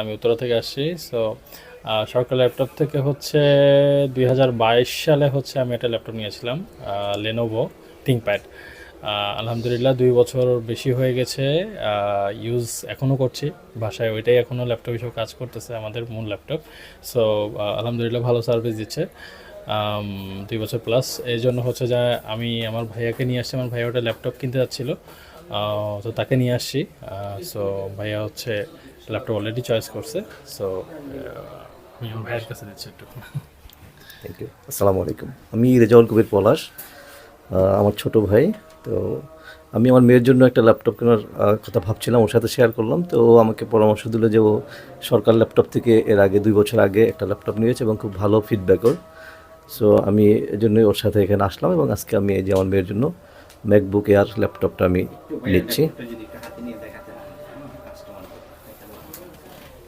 আমি উত্তরা থেকে আসছি। সো সরকার ল্যাপটপ থেকে হচ্ছে 2022 সালে হচ্ছে আমি একটা ল্যাপটপ নিয়েছিলাম, লেনোভো থিংকপ্যাড। আলহামদুলিল্লাহ 2 বছর বেশি হয়ে গেছে, ইউজ এখনও করছি। বাসায় ওইটাই এখনও ল্যাপটপ হিসেবে কাজ করতেছে, আমাদের মূল ল্যাপটপ। সো আলহামদুলিল্লাহ ভালো সার্ভিস দিচ্ছে 2 বছর প্লাস। এই জন্য হচ্ছে যে আমি আমার ভাইয়াকে নিয়ে আসছি, আমার ভাইয়া ওটা ল্যাপটপ কিনতে যাচ্ছিলো, তো তাকে নিয়ে আসছি। সো ভাইয়া হচ্ছে ল্যাপটপ অলরেডি চয়েস করছে। সো আমি আমার ভাইয়ের কাছে দিচ্ছি একটু। Thank you. আসসালামু আলাইকুম। আমি রেজাউল কবির পলাশ, আমার ছোট ভাই। তো আমি আমার মেয়ের জন্য একটা ল্যাপটপ কেনার কথা ভাবছিলাম, ওর সাথে শেয়ার করলাম। তো ও আমাকে পরামর্শ দিল যে ও সরকার ল্যাপটপ থেকে এর আগে 2 বছর আগে একটা ল্যাপটপ নিয়েছে এবং খুব ভালো ফিডব্যাক ওর। সো আমি এজন্যই ওর সাথে এখানে আসলাম এবং আজকে আমি এই যে আমার মেয়ের জন্য ম্যাকবুক এয়ার ল্যাপটপটা আমি নিচ্ছি।